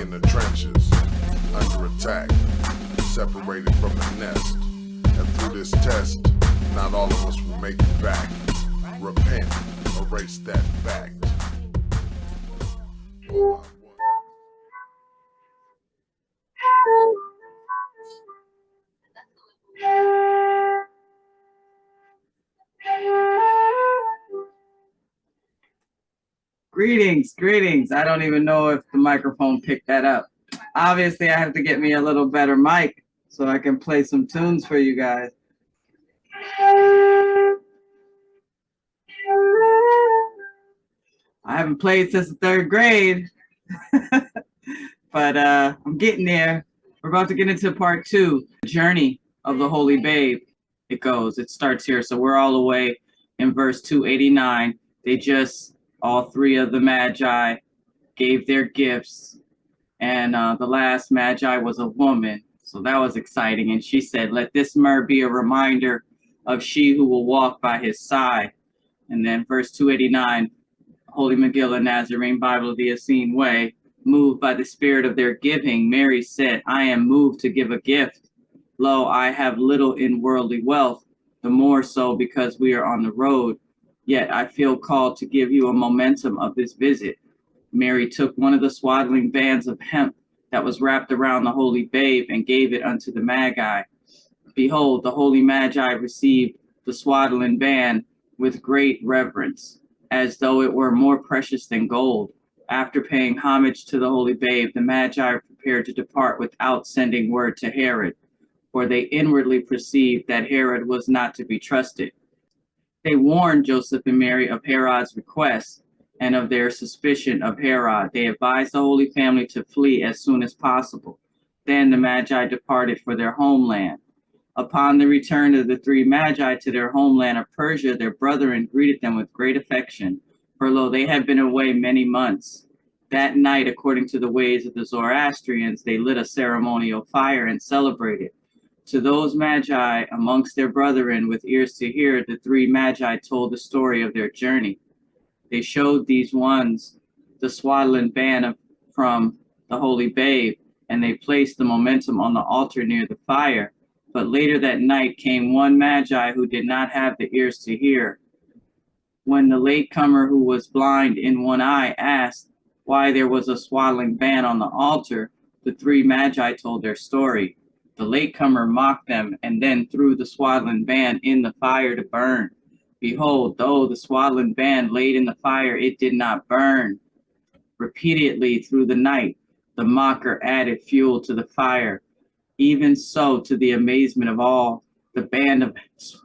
in the trenches, under attack, separated from the nest. And through this test, not all of us will make it back. Repent, erase that fact. Greetings. I don't even know if the microphone picked that up. Obviously, I have to get me a little better mic so I can play some tunes for you guys. I haven't played since the 3rd grade, but I'm getting there. We're about to get into part 2, the journey of the Holy Babe. It starts here. So we're all the way in verse 289. All 3 of the Magi gave their gifts, and the last Magi was a woman. So that was exciting. And she said, "Let this myrrh be a reminder of she who will walk by his side." And then verse 289, Holy Megillah, Nasarean Bible, the Essene way, moved by the spirit of their giving, Mary said, "I am moved to give a gift. Lo, I have little in worldly wealth, the more so because we are on the road. Yet I feel called to give you a momentum of this visit." Mary took one of the swaddling bands of hemp that was wrapped around the Holy Babe and gave it unto the Magi. Behold, the Holy Magi received the swaddling band with great reverence, as though it were more precious than gold. After paying homage to the Holy Babe, the Magi prepared to depart without sending word to Herod, for they inwardly perceived that Herod was not to be trusted. They warned Joseph and Mary of Herod's request and of their suspicion of Herod. They advised the Holy Family to flee as soon as possible. Then the Magi departed for their homeland. Upon the return of the 3 Magi to their homeland of Persia, their brethren greeted them with great affection, for lo, they had been away many months. That night, according to the ways of the Zoroastrians, they lit a ceremonial fire and celebrated. To those Magi amongst their brethren with ears to hear, the 3 Magi told the story of their journey. They showed these ones the swaddling band from the Holy Babe, and they placed the momentum on the altar near the fire. But later that night came one Magi who did not have the ears to hear. When the latecomer who was blind in one eye asked why there was a swaddling band on the altar, the 3 Magi told their story. The latecomer mocked them and then threw the swaddling band in the fire to burn. Behold, though the swaddling band laid in the fire, it did not burn. Repeatedly through the night, the mocker added fuel to the fire. Even so, to the amazement of all, the band of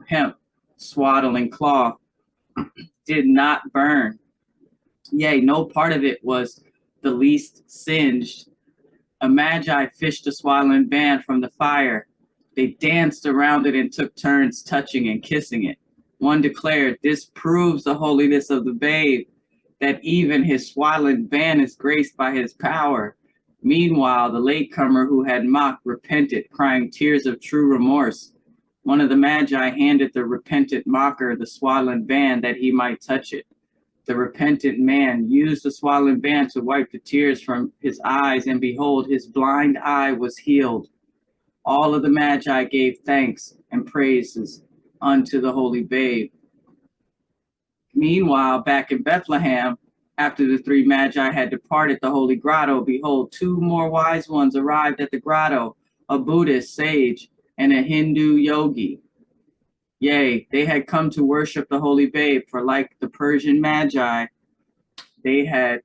hemp, swaddling cloth, did not burn. Yea, no part of it was the least singed. A Magi fished a swaddling band from the fire. They danced around it and took turns touching and kissing it. One declared, "This proves the holiness of the babe, that even his swaddling band is graced by his power." Meanwhile, the latecomer who had mocked repented, crying tears of true remorse. One of the Magi handed the repentant mocker the swaddling band that he might touch it. The repentant man used the swaddling band to wipe the tears from his eyes, and behold, his blind eye was healed. All of the Magi gave thanks and praises unto the Holy Babe. Meanwhile, back in Bethlehem, after the 3 Magi had departed the Holy Grotto, behold, 2 more wise ones arrived at the grotto, a Buddhist sage and a Hindu yogi. Yea, they had come to worship the Holy Babe, for like the Persian Magi, they had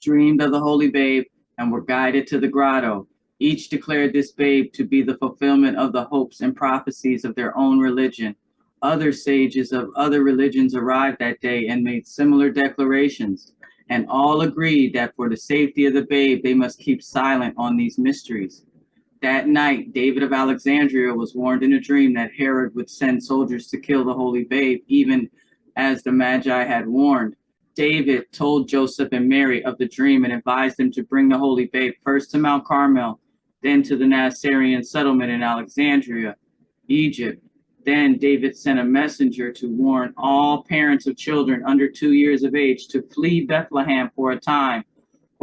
dreamed of the Holy Babe and were guided to the grotto. Each declared this babe to be the fulfillment of the hopes and prophecies of their own religion. Other sages of other religions arrived that day and made similar declarations, and all agreed that for the safety of the babe, they must keep silent on these mysteries. That night, David of Alexandria was warned in a dream that Herod would send soldiers to kill the Holy Babe, even as the Magi had warned. David told Joseph and Mary of the dream and advised them to bring the Holy Babe first to Mount Carmel, then to the Nasarean settlement in Alexandria, Egypt. Then David sent a messenger to warn all parents of children under 2 years of age to flee Bethlehem for a time,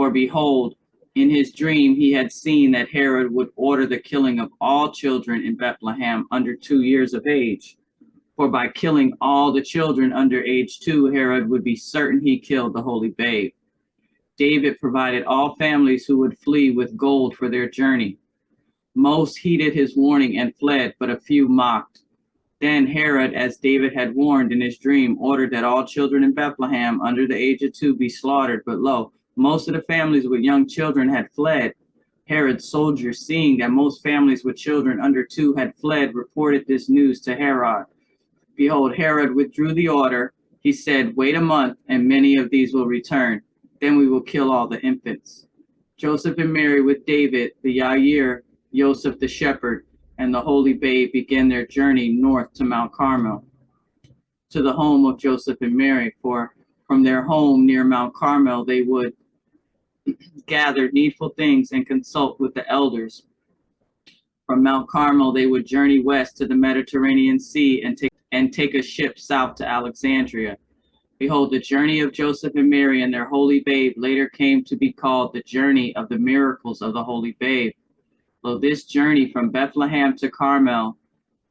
For behold, in his dream he had seen that Herod would order the killing of all children in Bethlehem under 2 years of age. For by killing all the children under age 2, Herod would be certain he killed the holy babe. David provided all families who would flee with gold for their journey. Most heeded his warning and fled, but a few mocked. Then Herod, as David had warned in his dream, ordered that all children in Bethlehem under the age of 2 be slaughtered. But lo, most of the families with young children had fled. Herod's soldiers, seeing that most families with children under 2 had fled, reported this news to Herod. Behold, Herod withdrew the order. He said, "Wait a month, and many of these will return. Then we will kill all the infants." Joseph and Mary with David, the Yair, Joseph the shepherd, and the holy babe began their journey north to Mount Carmel, to the home of Joseph and Mary. For from their home near Mount Carmel, they would gather needful things and consult with the elders. From Mount Carmel, they would journey west to the Mediterranean Sea and take a ship south to Alexandria. Behold, the journey of Joseph and Mary and their holy babe later came to be called the journey of the miracles of the holy babe. Though this journey from Bethlehem to Carmel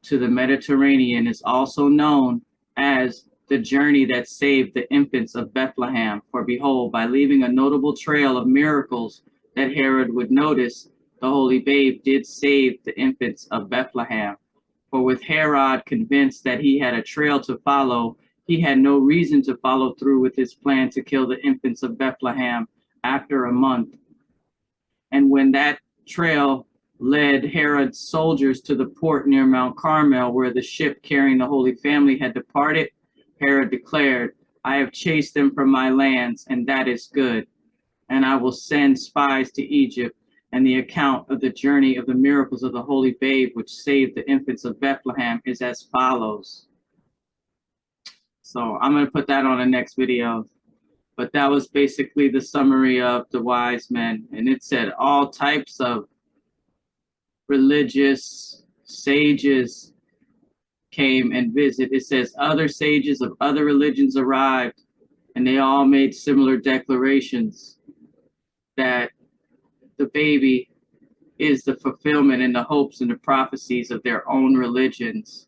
to the Mediterranean is also known as the journey that saved the infants of Bethlehem. For behold, by leaving a notable trail of miracles that Herod would notice, the holy babe did save the infants of Bethlehem. For with Herod convinced that he had a trail to follow, he had no reason to follow through with his plan to kill the infants of Bethlehem after a month. And when that trail led Herod's soldiers to the port near Mount Carmel, where the ship carrying the Holy Family had departed, Herod declared, "I have chased them from my lands, and that is good. And I will send spies to Egypt." And the account of the journey of the miracles of the Holy Babe, which saved the infants of Bethlehem, is as follows. So I'm going to put that on the next video. But that was basically the summary of the wise men. And it said all types of religious sages came and visited. It says other sages of other religions arrived, and they all made similar declarations that the baby is the fulfillment and the hopes and the prophecies of their own religions.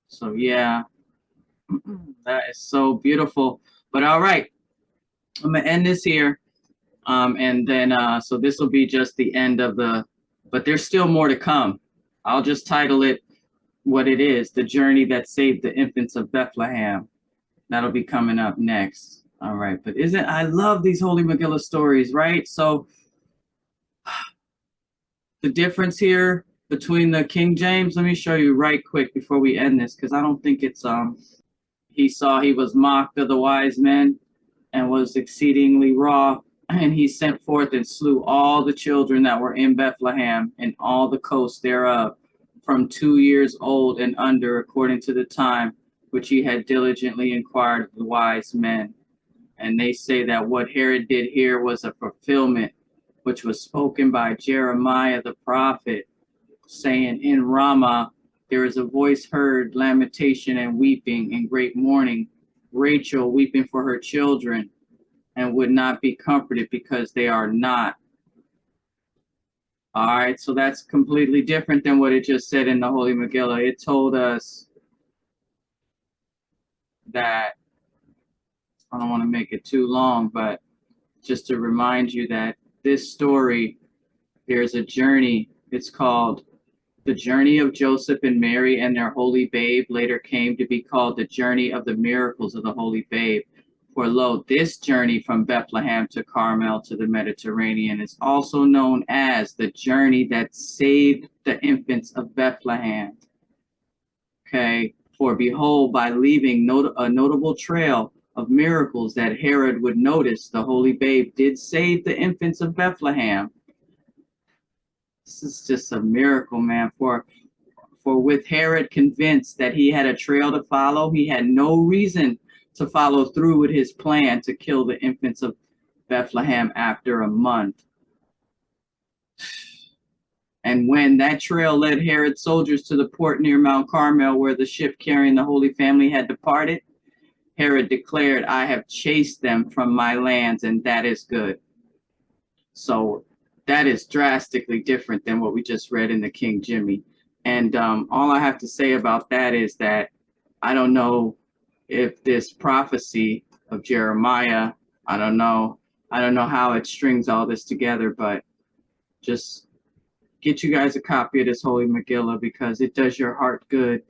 So yeah, that is so beautiful. But all right, I'm gonna end this here. And then so this will be just the end of the, but there's still more to come. I'll just title it what it is, the journey that saved the infants of Bethlehem. That'll be coming up next. All right, but I love these Holy Megillah stories, right? So the difference here between the King James, let me show you right quick before we end this, because I don't think it's, he saw he was mocked of the wise men and was exceedingly wroth, and he sent forth and slew all the children that were in Bethlehem and all the coast thereof, from 2 years old and under, according to the time which he had diligently inquired of the wise men. And they say that what Herod did here was a fulfillment which was spoken by Jeremiah the prophet, saying, "In Ramah there is a voice heard, lamentation and weeping and great mourning, Rachel weeping for her children, and would not be comforted because they are not." All right, so that's completely different than what it just said in the Holy Megillah. It told us that, I don't want to make it too long, but just to remind you that this story, there's a journey. It's called the journey of Joseph and Mary and their holy babe, later came to be called the journey of the miracles of the holy babe. For lo, this journey from Bethlehem to Carmel to the Mediterranean is also known as the journey that saved the infants of Bethlehem. Okay, for behold, by leaving a notable trail of miracles that Herod would notice, the holy babe did save the infants of Bethlehem. This is just a miracle, man. For with Herod convinced that he had a trail to follow, he had no reason to follow through with his plan to kill the infants of Bethlehem after a month. And when that trail led Herod's soldiers to the port near Mount Carmel, where the ship carrying the Holy Family had departed, Herod declared, "I have chased them from my lands, and that is good." So that is drastically different than what we just read in the King Jimmy. And all I have to say about that is that I don't know if this prophecy of Jeremiah, I don't know how it strings all this together, but just get you guys a copy of this Holy Megillah, because it does your heart good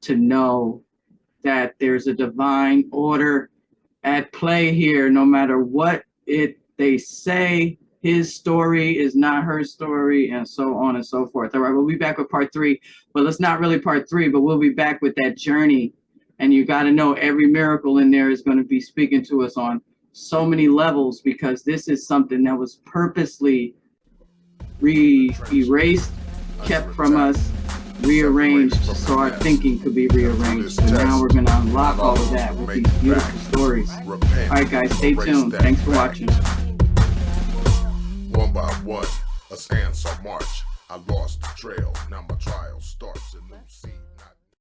to know that there's a divine order at play here. No matter what they say, his story is not her story, and so on and so forth. All right, we'll be back with part 3, but it's not really part 3, but we'll be back with that journey. And you got to know every miracle in there is going to be speaking to us on so many levels, because this is something that was purposely erased, kept from us, rearranged, so our thinking could be rearranged. And now we're going to unlock all of that with these beautiful stories. All right, guys, stay tuned. Thanks for watching. One by one, us ants on march. I lost the trail, now my trial starts a new scene.